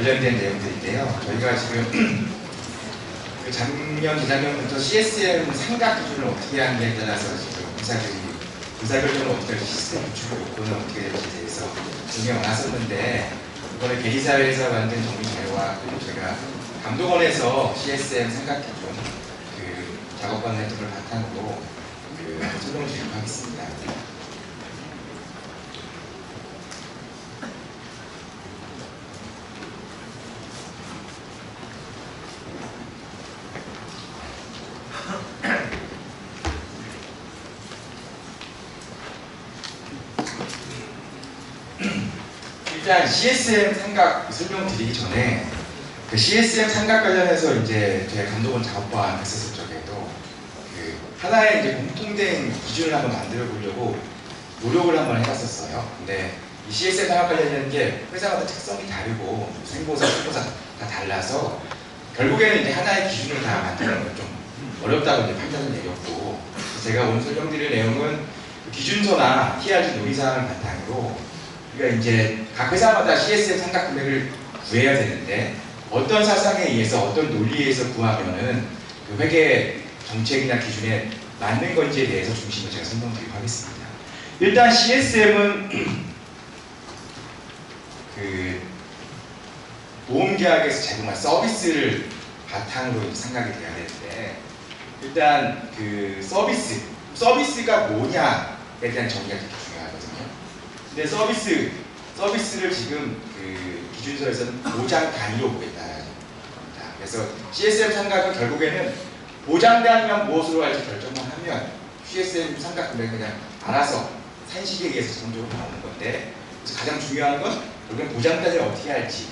관련된 내용들인데요. 저희가 지금 그 작년, 재작년부터 CSM 상각 기준을 어떻게 하느냐에 따라서 지금 의사결정을 어떻게 할지, 시스템 구축 요건을 어떻게 될지에 대해서 중요히 많았었는데, 이번에 계리사회에서 만든 정리 자료와 그리고 제가 감독원에서 CSM 상각 기준 그 작업관 내용을 바탕으로 설명을 드리도록 하겠습니다. 일단 CSM 삼각 설명드리기 전에 그 CSM 삼각 관련해서 이제 저희 감독원 작업반 했었을 적에도 그 하나의 이제 공통된 기준을 한번 만들어 보려고 노력을 한번 해봤었어요. 근데 이 CSM 삼각 관련된 게 회사마다 특성이 다르고 생보사, 수보사 다 달라서 결국에는 이제 하나의 기준을 다 만드는 건 좀 어렵다고 이제 판단을 내렸고, 제가 오늘 설명드릴 내용은 기준서나 TRG 논의사항을 바탕으로 우리가 이제 각 회사마다 CSM 삼각 금액을 구해야 되는데 어떤 사상에 의해서 어떤 논리에 의해서 구하면은 그 회계 정책이나 기준에 맞는 건지에 대해서 중심으로 제가 설명드리도록 하겠습니다. 일단 CSM은 그 보험계약에서 제공한 서비스를 바탕으로 생각이 돼야 되는데, 일단 그 서비스가 뭐냐에 대한 정의가 되게 중요하거든요. 근데 서비스를 지금 그 기준서에서는 보장 단위로 보겠다는 겁니다. 그래서 CSM 삼각은 결국에는 보장 단위만 무엇으로 할지 결정만 하면 CSM 삼각 금액은 그냥 알아서 산식에 의해서 자동적으로 나오는 건데, 그래서 가장 중요한 건 결국엔 보장 단위를 어떻게 할지에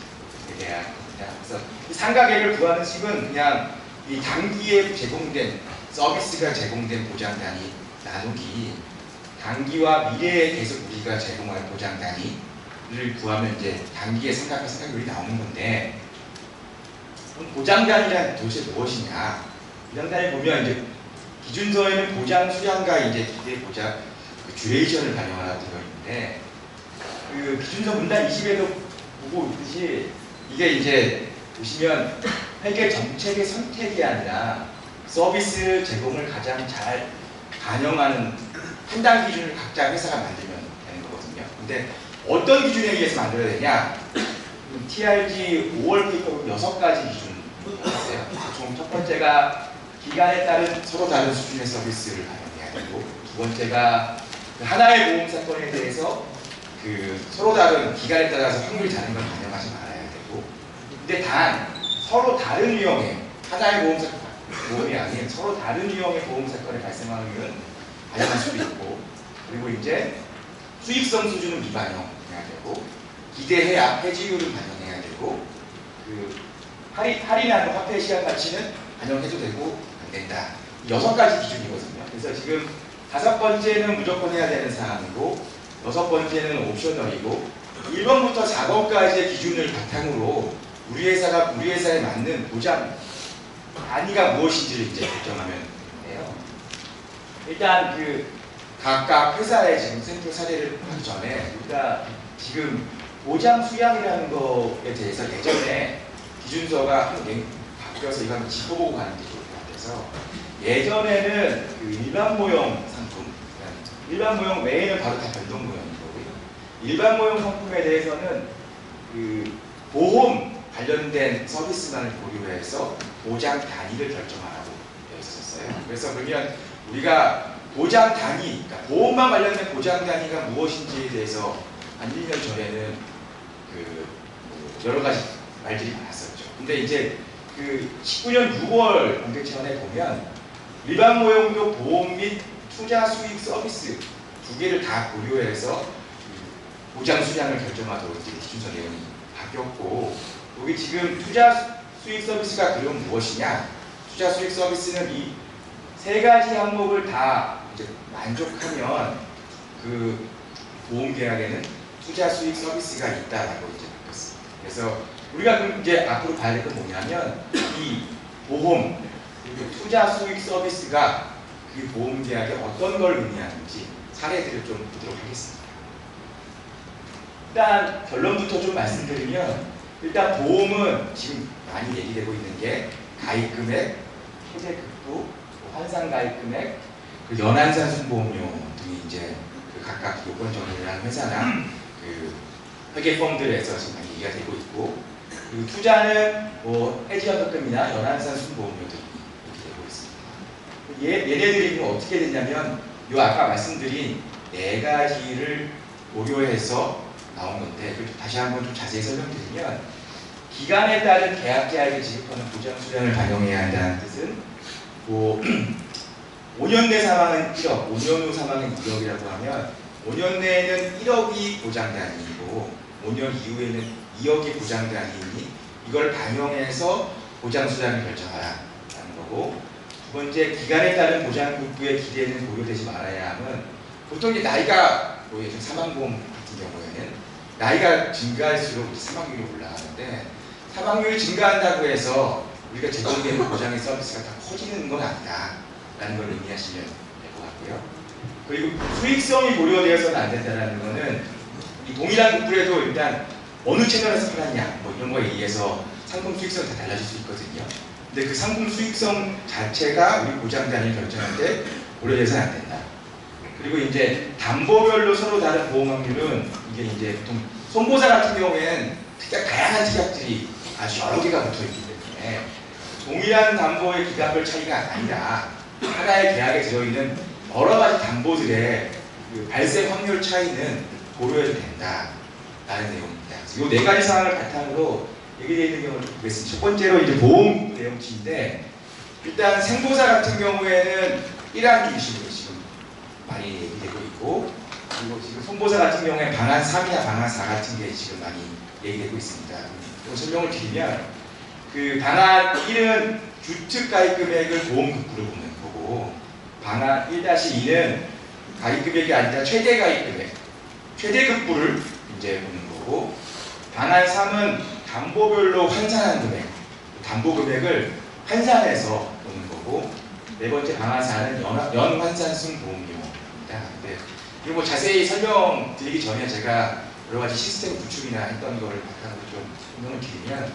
대한 겁니다. 그래서 이 삼각액을 구하는 식은 그냥 이 단기에 제공된 서비스가 제공된 보장 단위 나누기 단기와 미래에 계속 우리가 제공할 보장 단위를 구하면 이제 단기의 생각률이 나오는 건데, 보장 단위란 도대체 무엇이냐? 보장 단위 보면 이제 기준서에는 보장 수량과 이제 기대 보장 듀레이션을 반영하라고 되어 있는데, 그 기준서 문단 20에도 보고 있듯이 이게 이제 보시면 회계 정책의 선택이 아니라 서비스 제공을 가장 잘 반영하는 판단 기준을 각자 회사가 만들면 되는 거거든요. 근데 어떤 기준에 의해서 만들어야 되냐? TRG 5월 페이퍼로 6가지 기준이 있어요. 총 첫 번째가 기간에 따른 서로 다른 수준의 서비스를 반영해야 되고, 두 번째가 하나의 보험 사건에 대해서 그 서로 다른 기간에 따라서 확률이 다른 걸 반영하지 말아야 되고, 근데 단 서로 다른 유형의 하나의 보험이 아닌 서로 다른 유형의 보험 사건이 발생하면 반영할 수도 있고, 그리고 이제 수익성 수준은 미반영해야 되고, 기대해야 해지율은 반영해야 되고, 그 할인하는 화폐 시장 가치는 반영해도 되고 안 된다. 6가지 기준이거든요. 그래서 지금 5번째는 무조건 해야 되는 사항이고, 6번째는 옵셔널이고, 1번부터 4번까지의 기준을 바탕으로 우리 회사에 맞는 보장 단위가 무엇인지를 이제 결정하면 돼요. 일단 그 각각 회사의 지금 샘플 사례를 하기 전에 우리가 지금 보장 수량이라는 거에 대해서 예전에 기준서가 한번 바뀌어서 이거 한번 짚어보고 가는 게 좋을 것 같아서, 예전에는 그 일반 모형 상품, 일반 모형 외에는 바로 다 변동 모형인 거고요. 일반 모형 상품에 대해서는 그 보험 관련된 서비스만을 고려해서 보장 단위를 결정하라고 되어 있었어요. 그래서 그러면 우리가 보장 단위, 그러니까 보험만 관련된 보장 단위가 무엇인지에 대해서 한 1년 전에는 그 여러 가지 말들이 많았었죠. 근데 이제 그 19년 6월 공개청원에 보면 일반 모형도 보험 및 투자 수익 서비스 두 개를 다 고려해서 보장 수량을 결정하도록 이제 기준서 내용이 바뀌었고, 여기 지금 투자 수익 서비스가 그럼 무엇이냐? 투자 수익 서비스는 이 3가지 항목을 다 이제 만족하면 그 보험 계약에는 투자 수익 서비스가 있다라고 이제 바뀌었습니다. 그래서 우리가 그럼 이제 앞으로 봐야 될 건 뭐냐면, 이 보험 그리고 투자 수익 서비스가 그 보험 계약에 어떤 걸 의미하는지 사례들을 좀 보도록 하겠습니다. 일단 결론부터 좀 말씀드리면, 일단 보험은 지금 많이 얘기되고 있는 게 가입금액, 최대급부, 환산가입금액, 그 연한산수보험료 등이 이제 그 각각 요건 정리를 하는 회사나 그 회계펌들에서 지금 많이 얘기가 되고 있고, 그리고 투자는 뭐 해지연금이나 연한산수보험료 등이 이렇게 되고 있습니다. 얘네들이 그럼 어떻게 되냐면 요 아까 말씀드린 네 가지를 고려해서 나온 건데, 다시 한번 좀 자세히 설명드리면, 기간에 따른 계약자에게 지급하는 보장수량을 반영해야 한다는 뜻은 뭐 5년 내 사망은 1억, 5년 후 사망은 2억이라고 하면 5년 내에는 1억이 보장단위이고 5년 이후에는 2억이 보장단위이니 이걸 반영해서 보장수량을 결정하라는 거고, 두 번째, 기간에 따른 보장급부의 기대는 고려되지 말아야 함은, 보통 이제 나이가 뭐 예전 사망보험 같은 경우에는 나이가 증가할수록 사망률이 올라가는데, 사망률이 증가한다고 해서 우리가 제공되는 보장의 서비스가 다 커지는 건 아니다 라는 걸 의미하시면 될 것 같고요. 그리고 수익성이 고려되어서는 안 된다는 거는, 이 동일한 급부에도 일단 어느 채널에서 팔았냐 뭐 이런 거에 의해서 상품 수익성이 다 달라질 수 있거든요. 근데 그 상품 수익성 자체가 우리 보장단위를 결정할 때 고려돼서는 안 된다. 그리고 이제 담보별로 서로 다른 보험 확률은, 이게 이제 보통 손보사 같은 경우에는 특히 다양한 특약들이 아주 여러 개가 붙어 있기 때문에 동일한 담보의 기간별 차이가 아니라 하나의 계약에 들어있는 여러 가지 담보들의 그 발생 확률 차이는 고려해도 된다라는 내용입니다. 이 네 가지 사항을 바탕으로 얘기되어 있는 경우를 보겠습니다. 첫 번째로 이제 보험 내용치인데, 일단 생보사 같은 경우에는 1안 중심으로 지금 많이 얘기되고 있고, 그리고 지금 손보사 같은 경우에 방안 3이나 방안 4 같은 게 지금 많이 얘기되고 있습니다. 좀 설명을 드리면, 그 방안 1은 주특 가입금액을 보험급부로 보는 거고, 방안 1-2는 가입금액이 아니라 최대 가입금액, 최대급부를 이제 보는 거고, 방안 3은 담보별로 환산한 금액, 담보금액을 환산해서 보는 거고, 네 번째 방안 4는 연환산승 보험료입니다. 네. 그리고 뭐 자세히 설명드리기 전에 제가 여러 가지 시스템 구축이나 했던 거를 바탕으로 좀 설명을 드리면,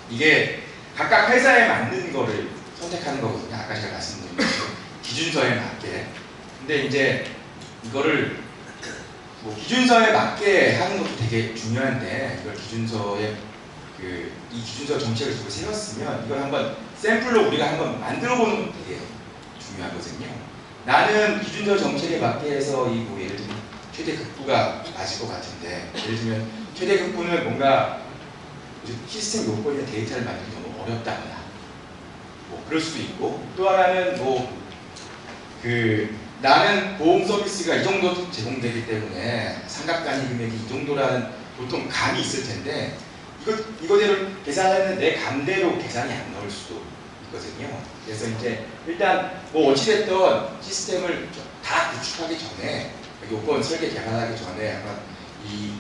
이게 각각 회사에 맞는 거를 선택하는 거거든요. 아까 제가 말씀드린 것처럼 기준서에 맞게. 근데 이제 이거를 뭐 기준서에 맞게 하는 것도 되게 중요한데, 이걸 기준서에 이 기준서 정책을 두고 세웠으면 이걸 한번 샘플로 우리가 한번 만들어 보는 것도 되게 중요하거든요. 나는 기준서 정책에 맞게 해서 이 뭐 예를 들면 최대 급부가 맞을 것 같은데, 예를 들면 최대 급부는 뭔가 시스템 요건이나 데이터를 만들기 너무 어렵다거나 뭐 그럴 수도 있고, 또 하나는 뭐 나는 보험 서비스가 이 정도 제공되기 때문에 삼각단위 금액이 이 정도라는 보통 감이 있을 텐데, 이거대로 계산하는 내 감대로 계산이 안 나올 수도 있거든요. 그래서 이제 일단 뭐 어찌됐든 시스템을 다 구축하기 전에, 요건 설계 개발하기 전에 아마 이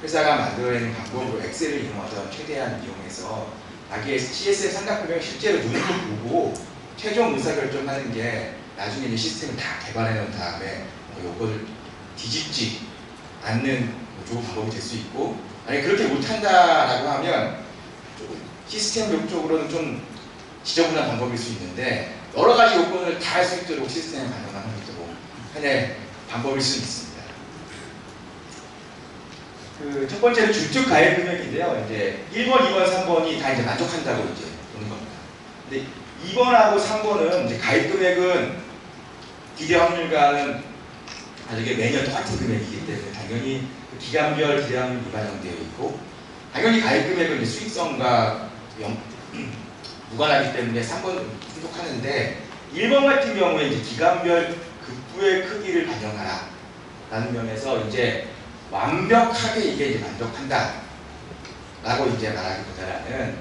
회사가 만들어내는 방법으로 엑셀을 이용하던 최대한 이용해서 자기의 CSM 삼각금액을 실제로 눈으로 보고 최종 의사결정하는 게, 나중에 이제 시스템을 다 개발해 놓은 다음에 요거를 뒤집지 않는 좋은 방법이 될 수 있고, 만약에 그렇게 못한다라고 하면 조금 시스템적으로는 좀 지저분한 방법일 수 있는데, 여러 가지 요건을 다 할 수 있도록 시스템에 반영하는 것도 하나의 방법일 수 있습니다. 첫 번째는 주특 가입 금액인데요. 이제 1번, 2번, 3번이 다 이제 만족한다고 이제 보는 겁니다. 근데 2번하고 3번은 이제 가입 금액은 기대 확률과는 다르게 매년 똑같은 금액이기 때문에 당연히 기간별 기대 확률이 반영되어 있고, 당연히 가입 금액은 수익성과 무관하기 때문에 3번은 충족하는데, 1번 같은 경우에 이제 기간별 급부의 크기를 반영하라 라는 면에서 이제 완벽하게 이게 이제 만족한다 라고 이제 말하기보다는,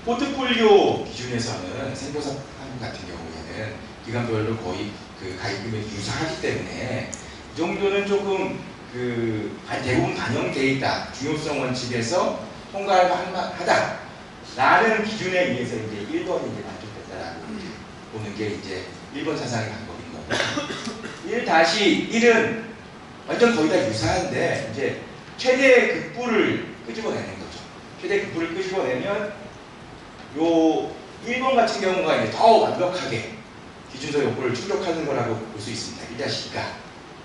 포트폴리오 기준에서는 생보사 상품 같은 경우에는 기간별로 거의 가입 금액이 유사하기 때문에 이 정도는 조금 대부분 반영되어 있다, 중요성 원칙에서 통과할 만하다 라는 기준에 의해서 이제 1번이 이제 만족했다라고 보는 게 이제 1번 사상의 방법인 거고, 1-1은 완전 거의 다 유사한데, 이제 최대 급부를 끄집어내는 거죠. 최대 극부를 끄집어내면 요 1번 같은 경우가 이제 더 완벽하게 기준서 요건을 충족하는 거라고 볼 수 있습니다. 1-2가.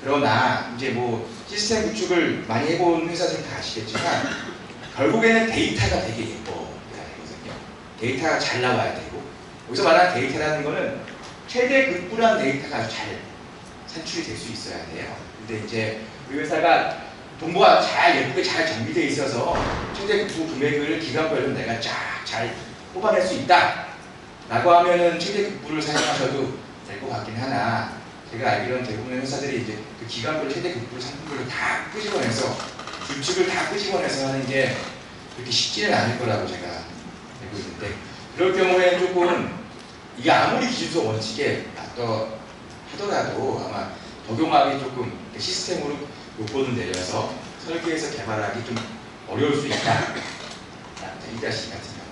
그러나 이제 뭐 시스템 구축을 많이 해본 회사들은 다 아시겠지만 결국에는 데이터가 되게 예뻐야 되거든요. 데이터가 잘 나와야 되고, 여기서 말하는 데이터라는 거는 최대 극부란 데이터가 아주 잘 산출이 될 수 있어야 돼요. 근데 이제 우리 회사가 정보가 잘 예쁘게 잘 정비되어 있어서 최대 극부 금액을 기간별로 내가 쫙 잘 뽑아낼 수 있다 라고 하면은 최대 극부를 사용하셔도 될 것 같긴 하나, 제가 알기로는 대부분의 회사들이 이제 그 기간별로 최대 극부를 상품별로 다 끄집어내서 규칙을 다 끄집어내서 하는 게 그렇게 쉽지는 않을 거라고 제가 알고 있는데, 그럴 경우에 조금 이게 아무리 기준서 원칙에 하더라도 아마 적용하기 조금 시스템으로 요건을 내려서 설계해서 개발하기 좀 어려울 수 있다. 2-2 같은 경우.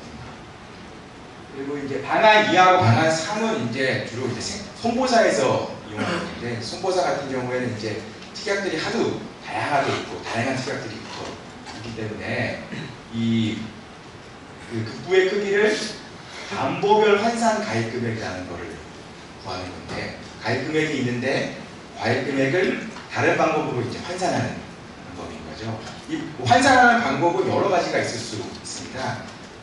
그리고 이제 방안 2하고 방안 3은 이제 주로 이제 손보사에서 이용하는데, 손보사 같은 경우에는 이제 특약들이 하도 다양하게 있고 다양한 특약들이 있기 때문에 이 그 극부의 크기를 담보별 환산 가입 금액이라는 거를 구하는 건데, 가입 금액이 있는데 가입 금액을 다른 방법으로 이제 환산하는 방법인 거죠. 이 환산하는 방법은 여러 가지가 있을 수 있습니다.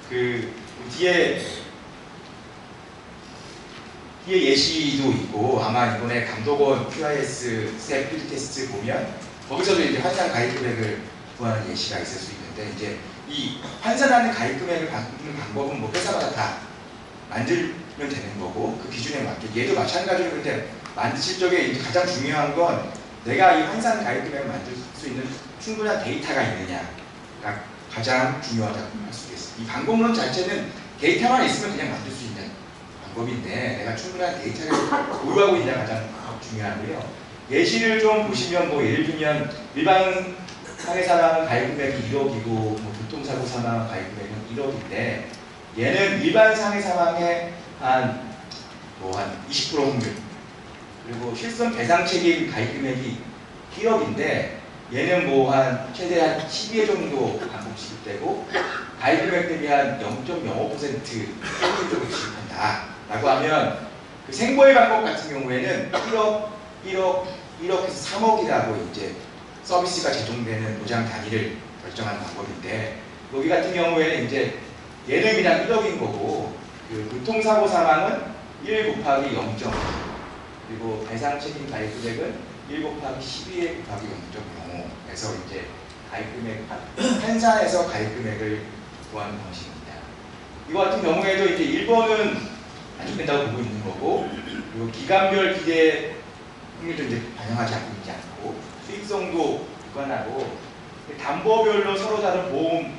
그 뒤에 예시도 있고, 아마 이번에 감독원 QIS 스텝 필드 테스트 보면 거기서도 이제 환산 가입 금액을 구하는 예시가 있을 수 있는데, 이제 이 환산하는 가입 금액을 받는 방법은 뭐 회사마다 다 만들면 되는 거고, 그 기준에 맞게 얘도 마찬가지로. 근데 만드실 적에 이제 가장 중요한 건 내가 이 환산 가입 금액을 만들 수 있는 충분한 데이터가 있느냐가 가장 중요하다고 할 수 있겠습니다. 이 방법론 자체는 데이터만 있으면 그냥 만들 수 있는 방법인데, 내가 충분한 데이터를 보유하고 있느냐가 가장 중요하고요. 예시를 좀 보시면, 뭐 예를 들면 일반 상해 사망 가입 금액이 1억이고 뭐 교통사고 사망 가입 금액은 1억인데, 얘는 일반 상해 사망의 한 20% 확률, 그리고 실손 배상 책임 가입 금액이 1억인데 얘는 뭐 한 최대한 12회 정도 반복 지급되고 가입 금액 대비 한 0.05% 평균적으로 지급한다 라고 하면, 그 생보의 방법 같은 경우에는 1억에서 3억이라고 이제 서비스가 제공되는 보장 단위를 결정하는 방법인데, 여기 같은 경우에는 이제 얘는 그냥 1억인 거고, 그 교통사고 사망은 1 곱하기 0.5, 그리고 배상 책임 가입 금액은 1 곱하기 12에 곱하기 0.05 해서 이제 가입 금액 환산해서 가입 금액을 구하는 방식입니다. 이거 같은 경우에도 이제 1번은 안 죽는다고 보고 있는 거고, 그리고 기간별 기대 확률도 이제 반영하지 않고 있지 않고, 수익성도 무관하고, 담보별로 서로 다른 보험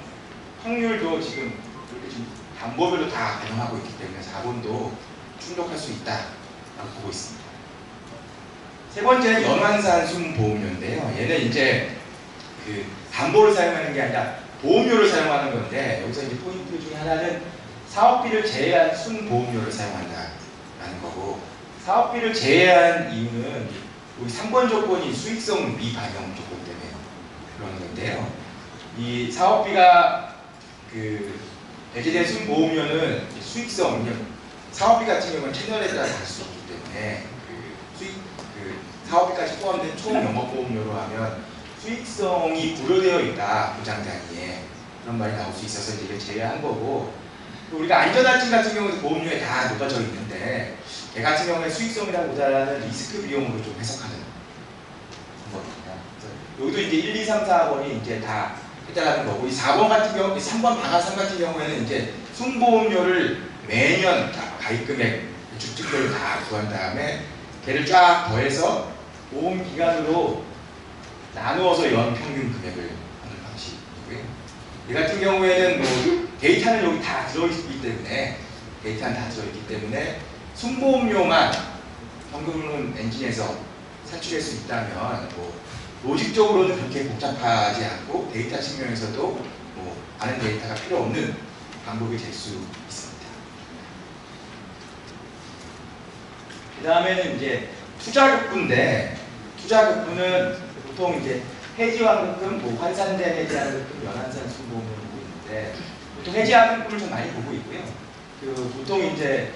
확률도 지금 이렇게 지금 담보별로 다 반영하고 있기 때문에 4번도 충족할 수 있다라고 보고 있습니다. 세 번째는 연환산 순보험료인데요. 얘는 이제 그 담보를 사용하는 게 아니라 보험료를 사용하는 건데, 여기서 이제 포인트 중에 하나는 사업비를 제외한 순보험료를 사용한다라는 거고, 사업비를 제외한 이유는 여기 3번 조건이 수익성 미반영 조건 때문에 그런 건데요. 이 사업비가 그 배제된 순보험료는 수익성, 사업비 같은 경우는 채널에 따라 다를 수 있기 때문에 사업비까지 포함된 총 영업보험료로 하면 수익성이 고려되어 있다, 보장 단위에 그런 말이 나올 수 있어서 이제 이걸 제외한 거고, 또 우리가 안전할증 같은 경우도 보험료에 다 녹아져 있는데, 얘 같은 경우에 수익성이라보다는 리스크 비용으로 좀 해석하는 겁니다. 여기도 이제 1, 2, 3, 4번이 이제 다 해당하는 거고, 이 4번 같은 경우, 3번 방안 3 같은 경우에는 이제 순보험료를 매년 가입금액 주특별로 다 구한 다음에 걔를 쫙 더해서 보험 기간으로 나누어서 연 평균 금액을 하는 방식이고요. 이 같은 경우에는 뭐 데이터는 여기 다 들어있기 때문에 순보험료만 현금론 엔진에서 산출할 수 있다면, 뭐 로직적으로는 그렇게 복잡하지 않고 데이터 측면에서도 뭐 많은 데이터가 필요 없는 방법이 될 수 있습니다. 그 다음에는 이제 투자급부인데, 투자급부는 보통 이제 해지환급금, 뭐 환산된 해지환급금, 연한산 순보험을 보고 있는데 보통 해지환급금을 좀 많이 보고 있고요. 보통 이제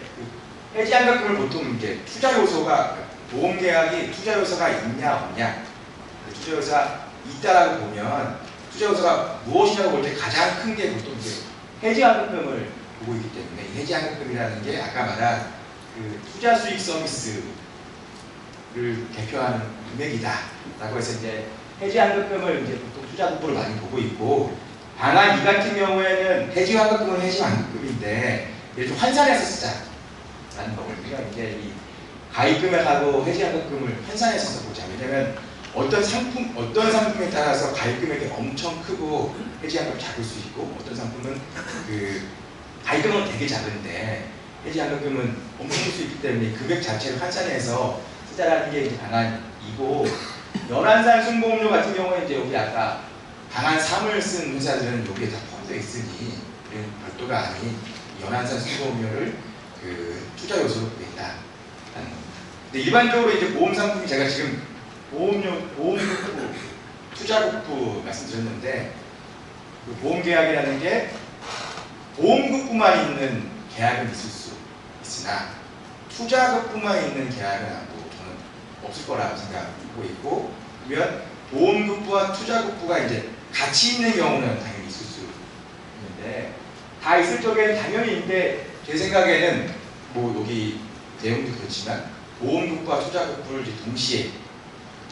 해지환급금을 보통 이제 투자 요소가 보험 계약이 투자 요소가 있냐 없냐, 투자 요소가 있다라고 보면 투자 요소가 무엇이냐고 볼 때 가장 큰 게 보통 이제 해지환급금을 보고 있기 때문에 이 해지환급금이라는 게 아까 말한 투자 수익 서비스를 대표하는 금액이다라고 해서 이제 해지환급금을 이제 보통 투자국부를 많이 보고 있고, 다만 이 같은 경우에는 해지환급금은 해지환급금인데 얘를 좀 환산해서 쓰자라는 거거든요. 이제 이 가입금액하고 해지환급금을 환산해서 써보자. 왜냐면 어떤 상품에 따라서 가입금액이 엄청 크고 해지환급이 작을 수 있고, 어떤 상품은 가입금은 되게 작은데 해지환급금은 엄청 클 수 있기 때문에 금액 자체를 환산해서 쓰자라는 게 이제 방안이고, 연한산 순보험료 같은 경우는 이제 여기 아까 방안 3을 쓴 회사들은 여기에 다 포함되어 있으니 별도가 아닌 연한산 순보험료를 투자 요소로 보겠다라는 겁니다. 근데 일반적으로 이제 보험 상품이 제가 지금 보험국부, 투자국부 말씀드렸는데 보험 계약이라는 게 보험국부만 있는 계약은 있을 수 있으나 투자국부만 있는 계약은 저는 없을 거라고 생각하고 있고, 그러면 보험국부와 투자국부가 이제 같이 있는 경우는 당연히 있을 수 있는데, 다 있을 적에는 당연히 있는데 제 생각에는 뭐 여기 내용도 그렇지만 보험국부와 투자국부를 이제 동시에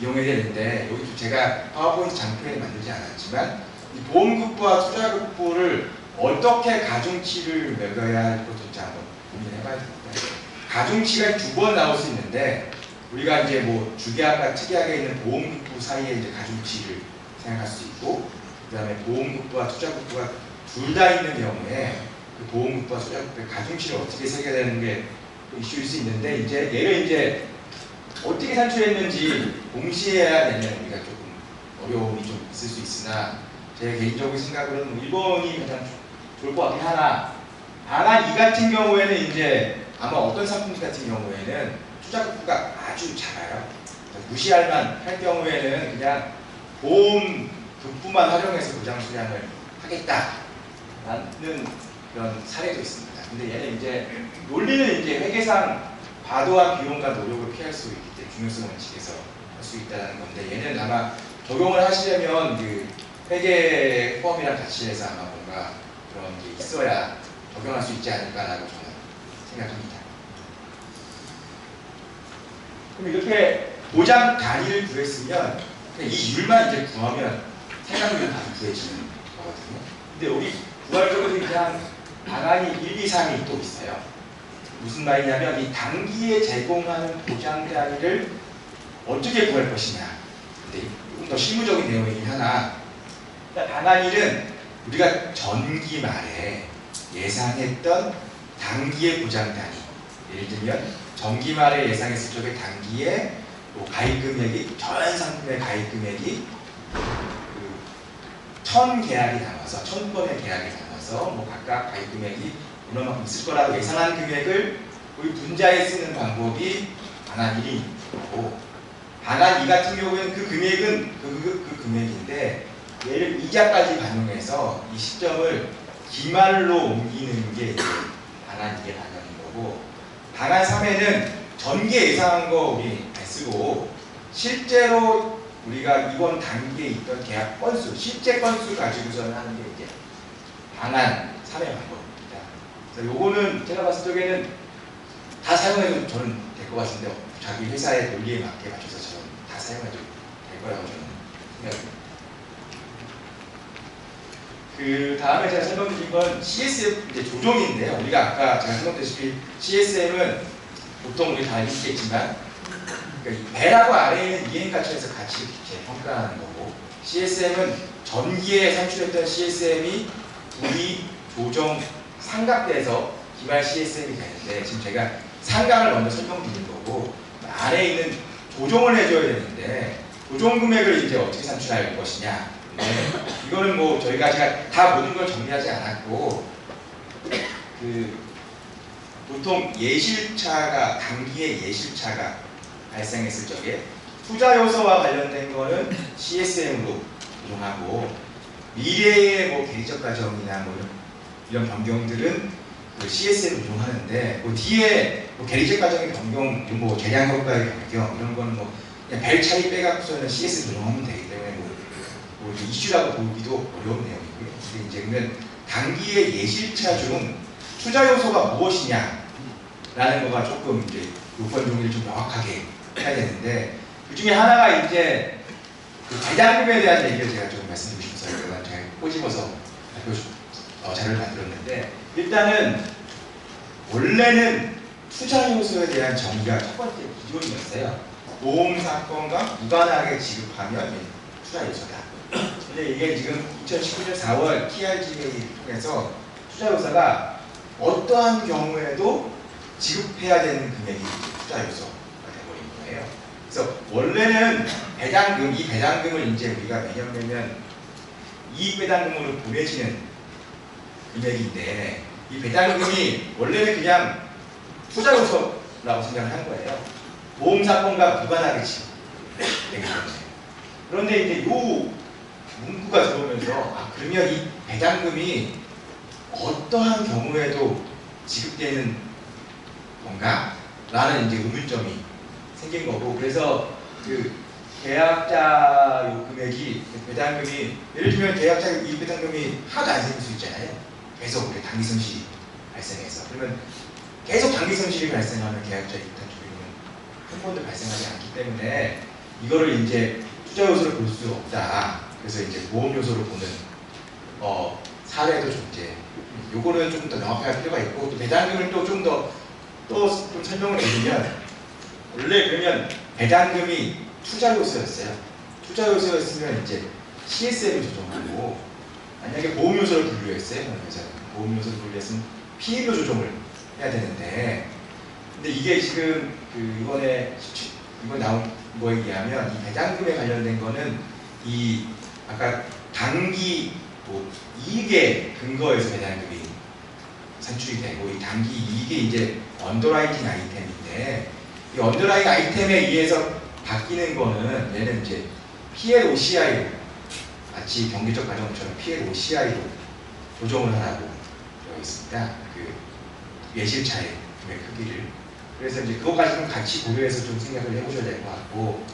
이용해야 되는데, 여기 제가 파워포인트 장표에 만들지 않았지만 이 보험국부와 투자국부를 어떻게 가중치를 매겨야 할 것도 한번 고민해봐야 됩니다. 가중치가 2번 나올 수 있는데, 우리가 이제 뭐 주계약과 특약에 있는 보험국부 사이에 이제 가중치를 생각할 수 있고, 그 다음에 보험국부와 투자국부가 둘 다 있는 경우에 보험국부와 투자국부의 가중치를 어떻게 세게 되는 게 이슈일 수 있는데, 이제 얘를 이제 어떻게 산출했는지 동시에 해야 되면 우리가 조금 어려움이 좀 있을 수 있으나, 제 개인적인 생각으로는 1번이 가장 좋을 것 같긴 하나, 다만 이 같은 경우에는 이제 아마 어떤 상품 같은 경우에는 투자국부가 아주 작아요. 무시할 만할 경우에는 그냥 보험국부만 활용해서 보장 수량을 하겠다라는 그런 사례도 있습니다. 근데 얘는 이제 논리는 이제 회계상 과도한 비용과 노력을 피할 수 있기 때문에 중요성 원칙에서 할 수 있다는 건데, 얘는 아마 적용을 하시려면 회계 포함이랑 같이 해서 아마 뭔가 그런 게 있어야 적용할 수 있지 않을까라고 저는 생각합니다. 그럼 이렇게 보장 단위를 구했으면 이 율만 이제 구하면 생각률이 바로 구해지는 거거든요. 근데 여기 구할 적에도 그냥 방안이 1, 2, 3이 또 있어요. 무슨 말이냐면 이 단기에 제공하는 보장 단위를 어떻게 구할 것이냐. 근데 조금 더 실무적인 내용이긴 하나, 방안 1은 우리가 전기 말에 예상했던 단기의 보장 단위, 예를 들면 전기 말에 예상했을 적에 단기에 뭐 가입금액이, 전 상품의 가입금액이 1000계약이 남아서 1000건의 계약이 남아서 뭐 각각 가입금액이 얼마만큼 있을 거라고 예상한 금액을 우리 분자에 쓰는 방법이 방안 1이고, 방안 2 같은 경우에는 그 금액은 그 금액인데 얘를 이자까지 반영해서 이 시점을 기말로 옮기는 게 이제 방안 2의 방향인 거고, 방안 3에는 전기에 예상한 거 우리 안 쓰고 실제로 우리가 이번 단기에 있던 계약 건수, 실제 건수 가지고서는 하는 게 이제 방안 3의 방법입니다. 그래서 요거는 제가 봤을 적에는 다 사용해도 저는 될 것 같은데, 자기 회사의 논리에 맞게 맞춰서 저는 다 사용해도 될 거라고 저는 생각합니다. 그 다음에 제가 설명드린 건 CSM 이제 조정인데요. 우리가 아까 제가 설명드렸다시피 CSM은 보통 우리 다 알겠지만 그러니까 배라고 아래에 있는 이행가치에서 같이 평가하는 거고, CSM은 전기에 산출했던 CSM이 분위, 조정, 상각돼서 기말 CSM이 되는데, 지금 제가 상각을 먼저 설명드린 거고 안에 있는 조정을 해줘야 되는데 조정 금액을 이제 어떻게 산출할 것이냐. 이거는 뭐 저희가 제가 다 모든 걸 정리하지 않았고, 보통 예실차가, 단기에 예실차가 발생했을 적에 투자 요소와 관련된 거는 CSM으로 조정하고 미래의 뭐 계리적 과정이나 뭐 이런 변경들은 그 CSM으로 조정하는데 그 뒤에 뭐 계리적 과정의 변경, 뭐 계량 효과의 변경 이런 거는 뭐 그냥 별 차이 빼갖고서는 CS 조정하면 되기 때문에 뭐 이슈라고 보기도 어려운 내용이고요. 근데 이제 그러면 단기의 예실차 중 투자 요소가 무엇이냐라는 거가 조금 이제 요건 종류를 좀 명확하게 해야 되는데 그 중에 하나가 이제 그 배당금에 대한 얘기를 제가 좀 말씀드리고 싶어서 제가 꼬집어서 자료를 만들었는데 일단은 원래는 투자 요소에 대한 정의가 첫 번째 기존이었어요. 보험 사건과 무관하게 지급하면 투자 요소다. 근데 이게 지금 2019년 4월 TRG회의를 통해서 투자 요소가 어떠한 경우에도 지급해야 되는 금액이 투자 요소가 되어버린 거예요. 그래서 원래는 배당금, 이 배당금을 이제 우리가 매년 이익 배당금으로 보내지는 금액인데 이 배당금이 원래는 그냥 투자 요소라고 생각을 한 거예요. 보험 사건과 무관하게 지급되기 때문에. 그런데 이제 요 문구가 들어오면서 그러면 이 배당금이 어떠한 경우에도 지급되는 건가? 라는 이제 의문점이 생긴 거고 그래서 그 계약자 요 금액이 배당금이 예를 들면 계약자 이 배당금이 하나도 안 생길 수 있잖아요. 계속 우리 단기 손실이 발생해서 그러면 계속 단기 손실이 발생하면 계약자 이익한 조율은 한 번도 발생하지 않기 때문에 이거를 이제 투자 요소를 볼 수 없다. 그래서 이제 보험 요소를 보는 사례도 존재. 요거는 좀 더 명확하게 할 필요가 있고 또 배당금을 또 좀 더 좀 설명을 해주면 원래 그러면 배당금이 투자 요소였어요. 투자 요소였으면 이제 CSM을 조정하고 만약에 보험 요소를 분류했어요. 보험 요소를 분류했으면 피임료 조정을 해야 되는데 근데 이게 지금 그 이번 나온 거에 의하면 이 배당금에 관련된 거는 이 아까 단기 뭐 이익에 근거해서 배당금이 산출이 되고 이 단기 이익이 이제 언더라이팅 아이템인데 이 언더라이팅 아이템에 의해서 바뀌는 거는 얘는 이제 PL/OCI로 마치 경제적 과정처럼 PL/OCI로 조정을 하라고 되어 있습니다. 그 예실차의 금액 크기를. 그래서 이제 그것까지 좀 같이 고려해서 좀 생각을 해보셔야 될 것 같고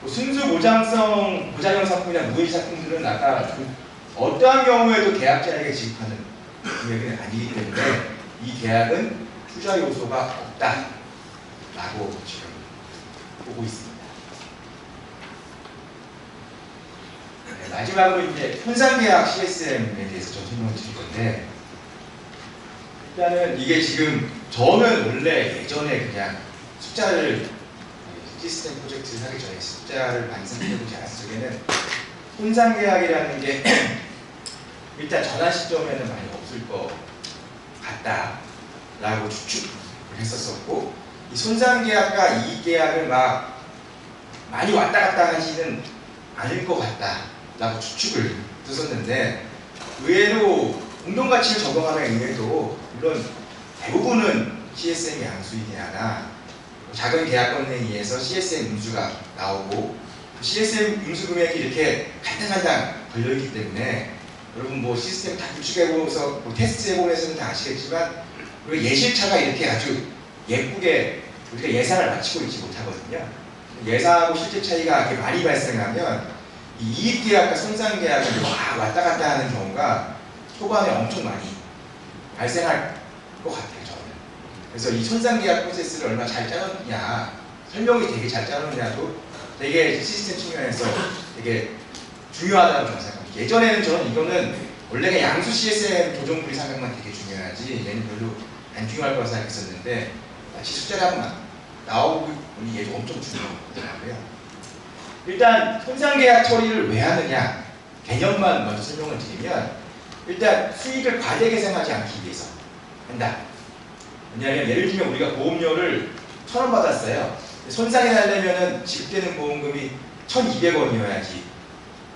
순수 보장형 상품이나 무해지 상품들은 아까 어떠한 경우에도 계약자에게 지급하는 금액은 아니기 때문에 이 계약은 투자 요소가 없다라고 지금 보고 있습니다. 네, 마지막으로 이제 손상계약 CSM에 대해서 좀 설명을 드릴 건데 일단은 이게 지금 저는 원래 예전에 그냥 숫자를 시스템 프로젝트를 하기 전에 숫자를 많이 생각해보지 않았을 적에는 손상계약이라는 게 일단 전환 시점에는 많이 없을 것 같다라고 추측을 했었었고 이 손상계약과 이익계약을 막 많이 왔다 갔다 하지는 않을 것 같다라고 추측을 했었는데 의외로 공동가치를 적용하면 의외로 물론 대부분은 CSM이 양수이긴 하나 작은 계약건에 의해서 CSM 음수가 나오고 CSM 음수 금액이 이렇게 간당간당 걸려있기 때문에 여러분 뭐 시스템 다 구축해보면서 뭐 테스트해보면서는 다 아시겠지만 우리가 예실차가 이렇게 아주 예쁘게 우리가 예상을 맞추고 있지 못하거든요. 예상하고 실제 차이가 이렇게 많이 발생하면 이 이익계약과 손상계약을 왔다 갔다 하는 경우가 초반에 엄청 많이 발생할 것 같아요. 저는. 그래서 이 손상계약 프로세스를 얼마나 잘 짜놓느냐 설명이 되게 잘 짜놓느냐도 되게 시스템 측면에서 되게 중요하다고 저는 생각합니다. 예전에는 저는 이거는 원래 그냥 양수 CSM 조정불이 상각만 되게 중요하지 얘는 별로 안 중요할 거라 생각했었는데 마치 숫자를 한번 나오고 보니 얘도 엄청 중요하더라고요. 일단 손상계약 처리를 왜 하느냐 개념만 먼저 설명을 드리면 일단 수익을 과대 계산하지 않기 위해서 한다. 왜냐하면 예를 들면 우리가 보험료를 1,000원 받았어요. 손상이 나려면 지급되는 보험금이 1,200원이어야지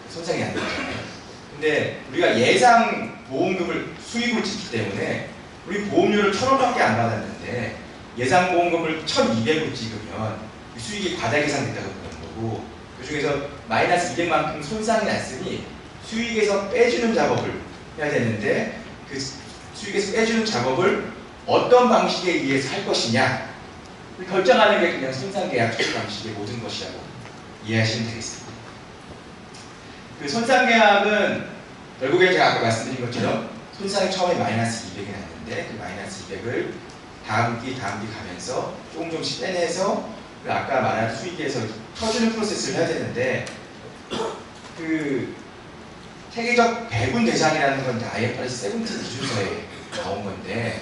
손상이 안 되잖아요. 근데 우리가 예상 보험금을 수익으로 찍기 때문에 우리 보험료를 1,000원밖에 안 받았는데 예상 보험금을 1,200으로 찍으면 수익이 과다 계산됐다고 보는 거고, 그 중에서 마이너스 200만큼 손상이 났으니 수익에서 빼주는 작업을 해야 되는데, 그 수익에서 빼주는 작업을 어떤 방식에 의해서 할 것이냐 결정하는 게 그냥 손상계약 처리 방식의 모든 것이라고 이해하시면 되겠습니다. 그 손상계약은 결국에 제가 아까 말씀드린 것처럼 손상이 처음에 마이너스 200이 났는데 그 마이너스 200을 다음 기 가면서 조금씩 빼내서 그 아까 말한 수익에서 터주는 프로세스를 해야 되는데, 그 세계적 배분 대상이라는 건 IFRS 17 기준서에 나온 건데,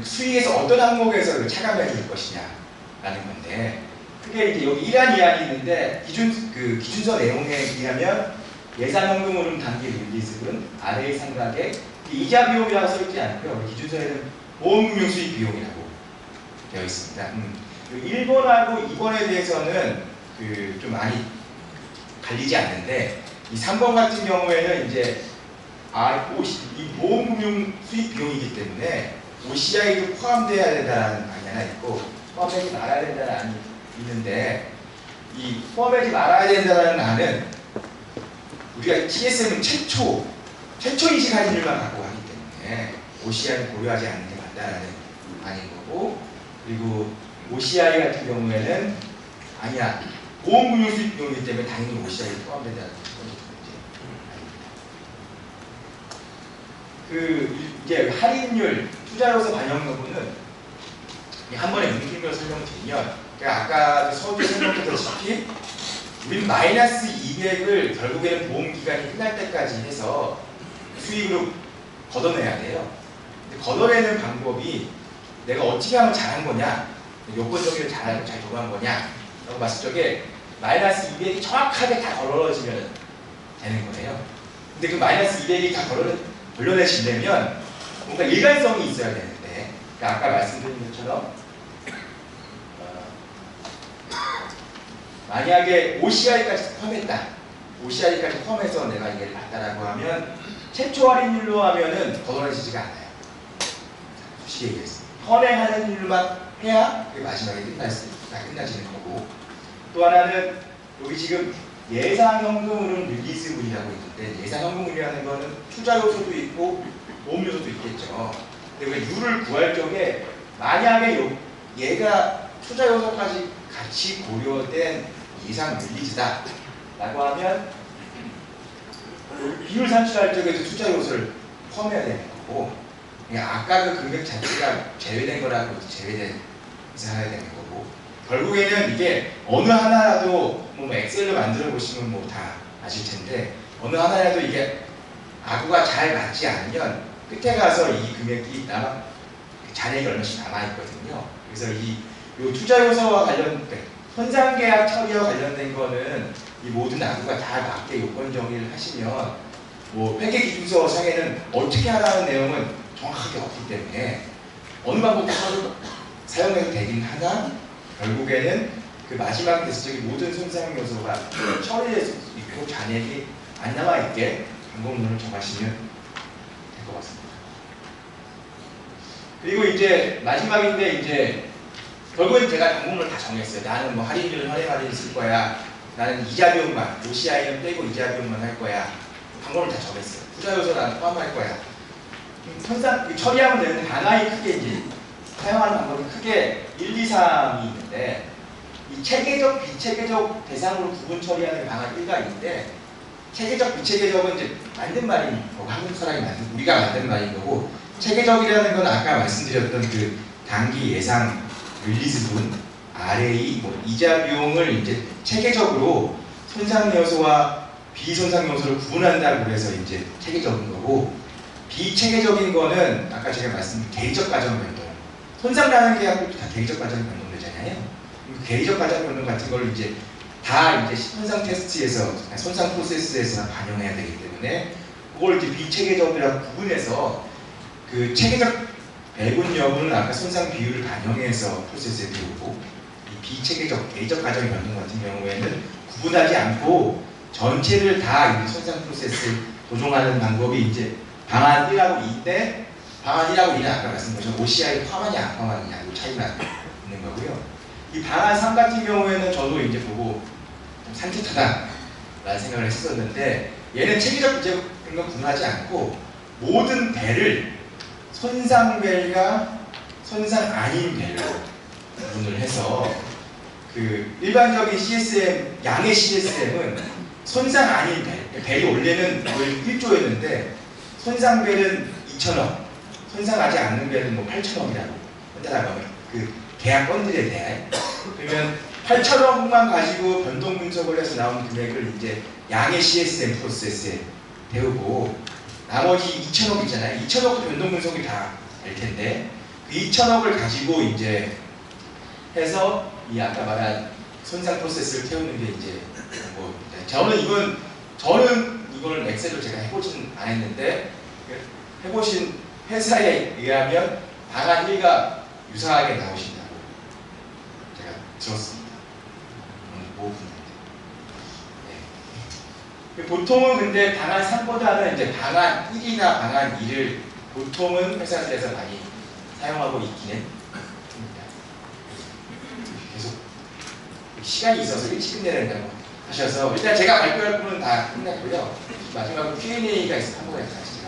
수익에서 어떤 항목에서 차감해 줄 것이냐라는 건데, 그게 이제 여기 1안 2안이 있는데 기준서 내용에 의하면 예상현금 흐름 단기 릴리즈분 아래의 상각에 이자 비용이라고 써있지 않고요. 기준서에는 보험금융 수익 비용이라고 되어 있습니다. 그 1번하고 2번에 대해서는 좀 많이 갈리지 않는데, 이 3번 같은 경우에는 이제 이 보험금융 수익 비용이기 때문에 OCI도 포함되어야 된다는 안이 하나 있고 포함되지 말아야 된다는 안이 있는데, 이 포함되지 말아야 된다는 안은 우리가 TSM은 최초 이식 할인율만 갖고 하기 때문에 OCI는 고려하지 않는 게 맞다라는 안인 거고, 그리고 OCI 같은 경우에는 아니야, 보험금융 수익 비용이기 때문에 당연히 OCI에 포함된다는 게 이제 할인율, 투자로서 반영 여부는 한 번에 뭉뚱그려 설명드리면, 제가 아까 서두에 설명드렸다시피 우린 마이너스 200을 결국에는 보험 기간이 끝날 때까지 해서 수익으로 걷어내야 돼요. 근데 걷어내는 방법이 내가 어떻게 하면 잘한 거냐, 요건 정리를 잘 적용한 거냐 라고 봤을 적에 마이너스 200이 정확하게 다 걸러지면 되는 거예요. 근데 그 마이너스 200이 다 걸러내시려면 뭔가 일관성이 있어야 되는데, 그러니까 아까 말씀드린 것처럼 만약에 OCI까지 포함했다, OCI까지 포함해서 내가 이게 맞다라고 하면 최초 할인율로 하면은 걷어내지지가 않아요. 쉽게 얘기했습니다. 현행 할인율만 해야 그게 마지막에 끝나지는 거고, 또 하나는 여기 지금 예상현금흐름 릴리즈분이라고 있는데, 예상현금흐름이라는 거는 투자 요소도 있고 보험 요소도 있겠죠. 근데 그 유를 구할 적에 만약에 얘가 투자 요소까지 같이 고려된 예상 릴리즈다 라고 하면 비율 산출할 적에도 투자 요소를 포함해야 되는 거고, 그냥 아까 그 금액 자체가 제외된 거라고 제외돼서 해야 되는 거고, 결국에는 이게 어느 하나라도 뭐 엑셀로 만들어 보시면 뭐 다 아실 텐데, 어느 하나라도 이게 아구가 잘 맞지 않으면 끝에 가서 이 금액이 잔액이 얼마씩 남아 있거든요. 그래서 이 투자 요소와 관련된 현상계약 처리와 관련된 거는 이 모든 아구가 다 맞게 요건 정리를 하시면 뭐 회계기준서 상에는 어떻게 하라는 내용은 정확하게 없기 때문에 어느 방법도 사용해도 되긴 하나, 결국에는 그 마지막 됐을 때 모든 손상 요소가 처리될 수 있고 잔액이 안 남아있게 방법론을 정하시면 될 것 같습니다. 그리고 이제 마지막인데, 이제 결국엔 제가 방법론을 다 정했어요. 나는 뭐 할인율, 현행 할인 쓸 거야. 나는 이자 비용만, OCI는 빼고 이자 비용만 할 거야. 방법을 다 정했어요. 투자 요소 나는 포함할 거야. 현상 처리하면 되는 단화이 크게 이제 사용하는 방법이 크게 1, 2, 3이 있는데, 이 체계적, 비체계적 대상으로 구분 처리하는 방안 1가 있는데, 체계적, 비체계적은 이제 만든 말인 거고, 한국 사람이 우리가 만든 말인 거고, 체계적이라는 건 아까 말씀드렸던 그 단기 예상 릴리즈분, RA, 뭐 이자 비용을 이제 체계적으로 손상 요소와 비손상 요소를 구분한다고 해서 이제 체계적인 거고, 비체계적인 거는 아까 제가 말씀드린 계획적 과정 변동, 손상나는 계약도 다 계획적 과정 변동되잖아요. 계획적 과정 변동 같은 걸 이제 다 이제 손상 테스트에서, 손상 프로세스에서 반영해야 되기 때문에 그걸 이제 비체계적이라고 구분해서 그 체계적 배분 여부는 아까 손상 비율을 반영해서 프로세스에 들어오고, 이 비체계적 계획적 과정 변동 같은 경우에는 구분하지 않고 전체를 다 이제 손상 프로세스 조정하는 방법이 이제 방안 1하고 2인데, 방안 1하고 2는 아까 말씀드린 것처럼 OCI를 포함하냐 안 포함하느냐 이 차이만 있는 거고요. 이 방안 3 같은 경우에는 저도 이제 보고 좀 산뜻하다라는 생각을 했었는데, 얘는 체계적 문제가 구분하지 않고 모든 벨을 손상벨과 손상 아닌 벨로 구분을 해서, 그 일반적인 CSM, 양의 CSM은 손상 아닌 벨, 벨이 원래는 1조였는데 손상벨은 2천억, 손상하지 않는 벨은 뭐 8천억이라고 한다라고 그 계약 건들에 대해. 그러면 8천억만 가지고 변동 분석을 해서 나온 금액을 이제 양의 CSM 프로세스에 배우고, 나머지 2천억 있잖아요. 2천억도 변동 분석이 다 될 텐데, 그 2천억을 가지고 이제 해서 이 아까 말한 손상 프로세스를 태우는 게 이제 뭐, 저는 이걸 엑셀로 제가 해보진 않았는데, 해보신 회사에 의하면 방안 1과 유사하게 나오신다고 제가 들었습니다. 네. 보통은 근데 방안 3보다는 이제 방안 1이나 방안 2를 보통은 회사들에서 많이 사용하고 있기는 합니다. 계속 시간이 있어서 일찍 끝내야 된다고 하셔서, 일단 제가 발표할 부분은 다 끝났고요. 마지막으로 Q&A가 있어서 한번 같이